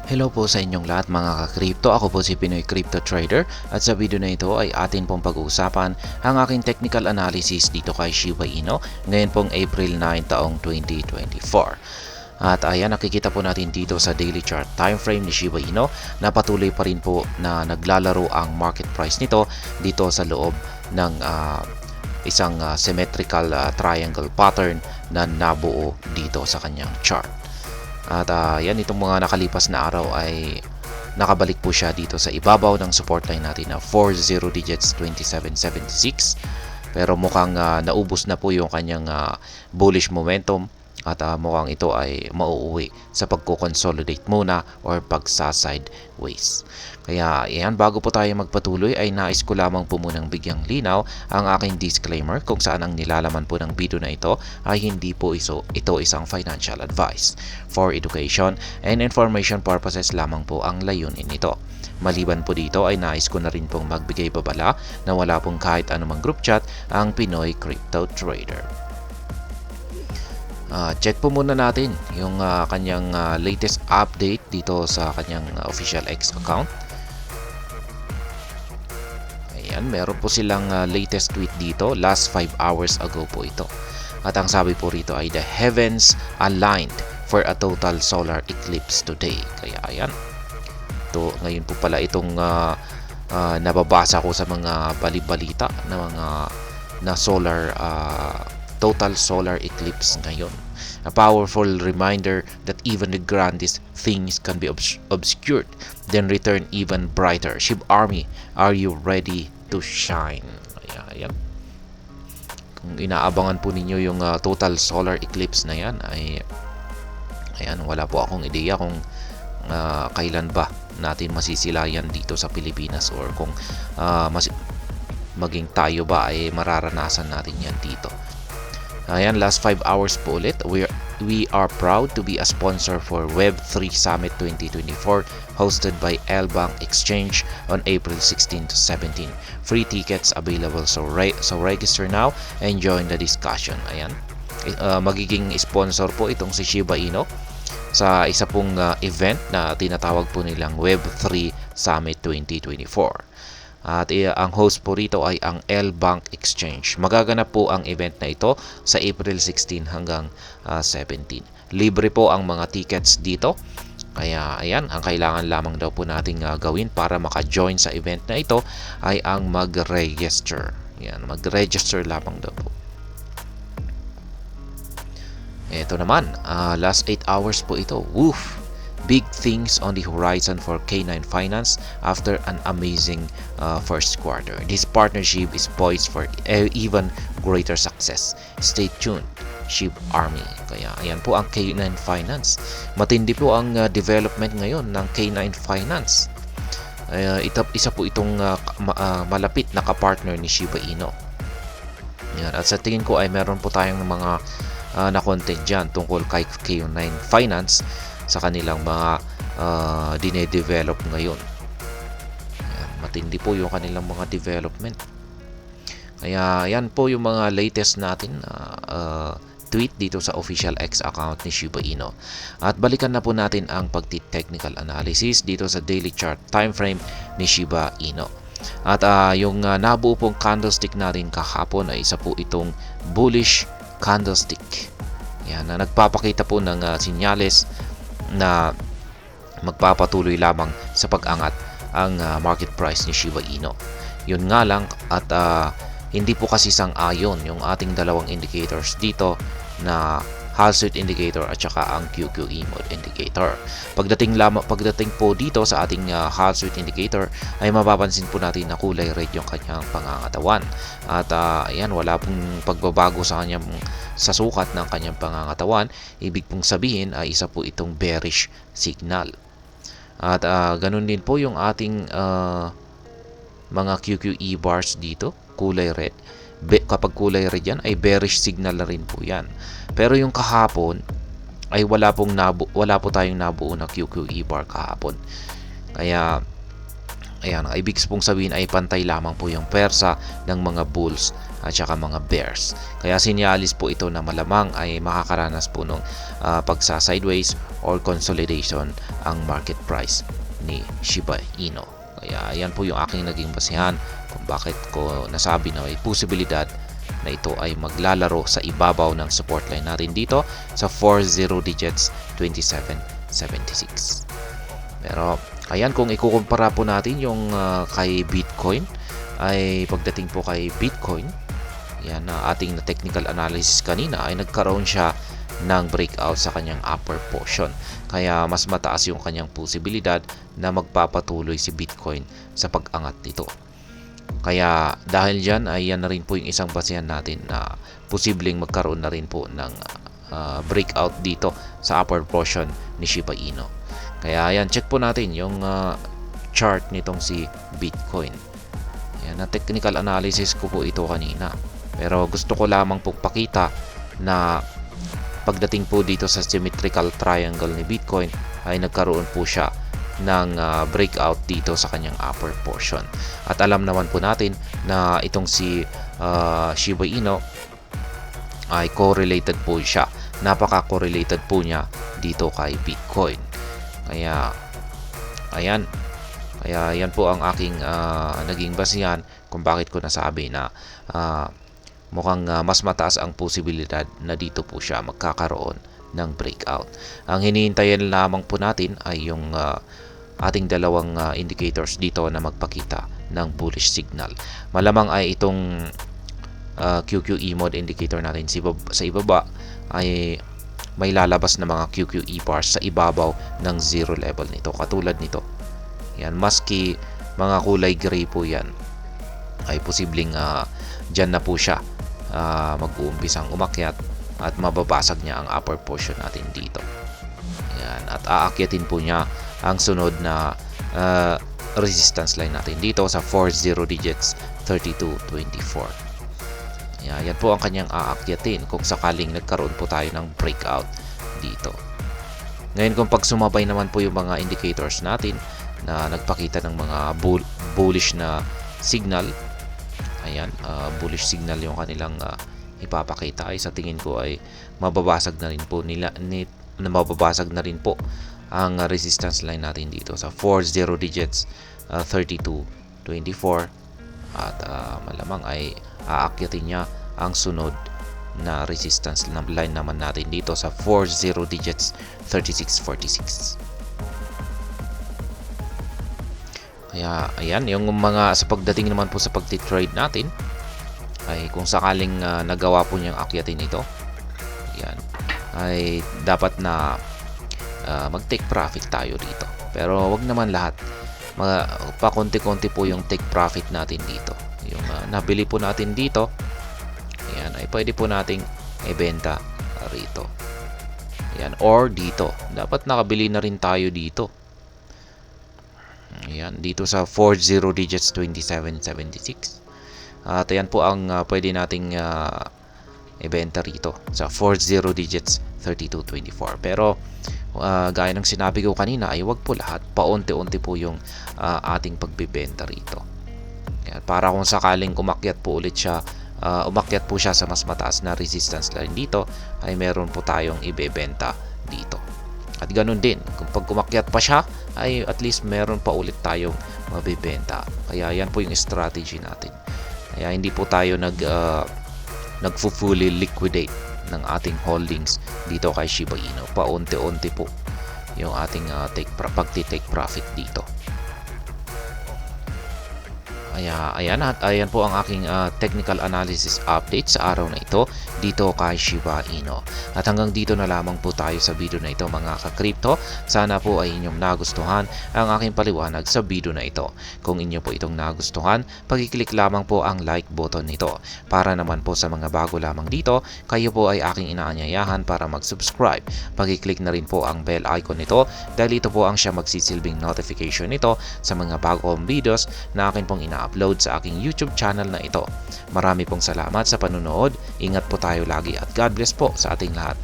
Hello po sa inyong lahat mga ka-crypto. Ako po si Pinoy Crypto Trader at sa video na ito ay atin pong pag-uusapan ang aking technical analysis dito kay Shiba Inu ngayon pong April 9 taong 2024. At ayan, nakikita po natin dito sa daily chart time frame ni Shiba Inu na patuloy pa rin po na naglalaro ang market price nito dito sa loob ng isang symmetrical triangle pattern na nabuo dito sa kanyang chart. At yan, itong mga nakalipas na araw ay nakabalik po siya dito sa ibabaw ng support line natin na 40 digits 2776. Pero mukhang naubos na po yung kanyang bullish momentum at mukhang ito ay mauuwi sa pagko-consolidate muna or pagsa-sideways. Kaya yan, bago po tayo magpatuloy ay nais ko lamang po munang bigyang linaw ang aking disclaimer kung saan ang nilalaman po ng video na ito ay hindi po ito isang financial advice. For education and information purposes lamang po ang layunin nito. Maliban po dito ay nais ko na rin pong magbigay babala na wala pong kahit anumang group chat ang Pinoy Crypto Trader. Check po muna natin yung kanyang latest update dito sa kanyang official X account. Ayan, meron po silang latest tweet dito, last 5 hours ago po ito. At ang sabi po rito ay the heavens aligned for a total solar eclipse today. Kaya ayan, ito, ngayon po pala itong nababasa ko sa mga balibalita na mga total solar eclipse ngayon. A powerful reminder that even the grandest things can be obscured, then return even brighter. SHIB Army, are you ready to shine? Ayan. Kung inaabangan po ninyo yung total solar eclipse na yan, ay ayan, wala po akong ideya kung kailan ba natin masisilayan dito sa Pilipinas or kung maging tayo ba ay mararanasan natin yan dito. Ayan, last 5 hours po ulit. We are proud to be a sponsor for Web3 Summit 2024 hosted by L-Bank Exchange on April 16 to 17. Free tickets available, so register now and join the discussion. Ayan, magiging sponsor po itong si Shiba Inu sa isa pong event na tinatawag po nilang Web3 Summit 2024. At ang host po rito ay ang L-Bank Exchange. Magaganap po ang event na ito sa April 16 hanggang 17. Libre po ang mga tickets dito. Kaya ayan, ang kailangan lamang daw po nating gawin para maka-join sa event na ito ay ang mag-register. Yan, mag-register lamang daw po. Ito naman, last 8 hours po ito. Woof! Big things on the horizon for K9 Finance after an amazing first quarter. This partnership is poised for even greater success. Stay tuned, SHIB Army. Kaya ayan po ang K9 Finance. Matindi po ang development ngayon ng K9 Finance. Isa po itong malapit na kapartner ni Shiba Inu. Yan. At sa tingin ko ay meron po tayong mga na-content dyan tungkol kay K9 Finance sa kanilang mga dinedevelop ngayon. Ayan, matindi po yung kanilang mga development. Kaya yan po yung mga latest natin tweet dito sa official X account ni Shiba Inu. At balikan na po natin ang pagti-technical analysis dito sa daily chart time frame ni Shiba Inu. At yung nabuo pong candlestick natin kahapon ay isa po itong bullish candlestick. Yan, na nagpapakita po ng sinyales na magpapatuloy lamang sa pag-angat ang market price ni Shiba Inu. Yun nga lang at hindi po kasi sang-ayon yung ating dalawang indicators dito na Halswit indicator at saka ang QQE mode indicator. Pagdating po dito sa ating Halswit indicator ay mapapansin po natin na kulay red yung kanyang pangangatawan. At ayan, wala pong pagbabago sa kanyang sa sukat ng kanyang pangangatawan. Ibig pong sabihin ay isa po itong bearish signal. At ganun din po yung ating mga QQE bars dito, kulay red. Kapag kulay red yan ay bearish signal na rin po yan. Pero yung kahapon ay wala po tayong nabuo na QQE bar kahapon. Kaya ayan, ibig pong sabihin ay pantay lamang po yung persa ng mga bulls at saka mga bears. Kaya sinyalis po ito na malamang ay makakaranas po ng pagsa-sideways or consolidation ang market price ni Shiba Inu. Kaya yan po yung aking naging basihan kung bakit ko nasabi na may posibilidad na ito ay maglalaro sa ibabaw ng support line natin dito sa 40 digits 2776. Pero ayan, kung ikukumpara po natin yung kay Bitcoin, ay pagdating po kay Bitcoin, yan na ating na technical analysis kanina, ay nagkaroon siya ng breakout sa kanyang upper portion. Kaya mas mataas yung kanyang posibilidad na magpapatuloy si Bitcoin sa pag-angat nito. Kaya dahil dyan ay yan na rin po yung isang basihan natin na posibleng magkaroon na rin po ng breakout dito sa upper portion ni Shiba Inu. Kaya yan, check po natin yung chart nitong si Bitcoin. Yan, na technical analysis ko po ito kanina. Pero gusto ko lamang pong pakita na pagdating po dito sa symmetrical triangle ni Bitcoin ay nagkaroon po siya ng breakout dito sa kanyang upper portion. At alam naman po natin na itong si Shiba Inu ay correlated po siya. Napaka-correlated po niya dito kay Bitcoin. Kaya ayan. Kaya yan po ang aking naging basihan kung bakit ko nasabi na mukhang mas mataas ang posibilidad na dito po siya magkakaroon ng breakout. Ang hinihintayin lamang po natin ay yung ating dalawang indicators dito na magpakita ng bullish signal. Malamang ay itong QQE mode indicator natin sa ibaba ay may lalabas na mga QQE bars sa ibabaw ng zero level nito. Katulad nito. Yan, maski mga kulay gray po yan, ay posibleng dyan na po siya mag-uumpisang umakyat at mababasag niya ang upper portion natin dito. Yan, at aakyatin po niya ang sunod na resistance line natin dito sa 40 digits 3224. Yan po ang kanyang aakyatin kung sakaling nagkaroon po tayo ng breakout dito. Ngayon, kung pag sumabay naman po yung mga indicators natin na nagpakita ng mga bullish na signal, ayan, bullish signal yung kanilang ipapakita, ay sa tingin ko ay mababasag na rin po ang resistance line natin dito sa 40 digits 3224 at malamang ay aakyatin niya ang sunod na resistance line naman natin dito sa 40 digits 3646. Kaya ayan, yung mga sa pagdating naman po sa pagti-trade natin, ay kung sakaling nagawa po niyang akyatin ito, yan, ay dapat na mag-take profit tayo dito. Pero wag naman lahat. Pa konti-konti po yung take profit natin dito. Yung nabili po natin dito, yan, ay pwede po nating ibenta rito. Yan, or dito. Dapat nakabili na rin tayo dito. Ayan, dito sa 40 digits 2776. At ayan po ang pwede nating ibenta rito sa 40 digits 3224. Pero gaya ng sinabi ko kanina ay wag po lahat. Paunti-unti po yung ating pagbibenta rito. Ayan, para kung sakaling umakyat po siya sa mas mataas na resistance line dito, ay meron po tayong ibebenta dito. At ganun din, kung pag umakyat pa siya, ay at least meron pa ulit tayong mabibenta. Kaya yan po yung strategy natin. Kaya hindi po tayo nag-fully liquidate ng ating holdings dito kay Shiba Inu. Paunti-unti po yung ating pagti-take profit dito. Ayan po ang aking technical analysis update sa araw na ito dito kay Shiba Inu. At hanggang dito na lamang po tayo sa video na ito, mga ka-crypto. Sana po ay inyong nagustuhan ang aking paliwanag sa video na ito. Kung inyo po itong nagustuhan, pag-click lamang po ang like button nito. Para naman po sa mga bago lamang dito, kayo po ay aking inaanyayahan para mag-subscribe. Pag-click na rin po ang bell icon nito dahil ito po ang siya magsisilbing notification nito sa mga bagong videos na akin pong upload sa aking YouTube channel na ito. Marami pong salamat sa panunood. Ingat po tayo lagi at God bless po sa ating lahat.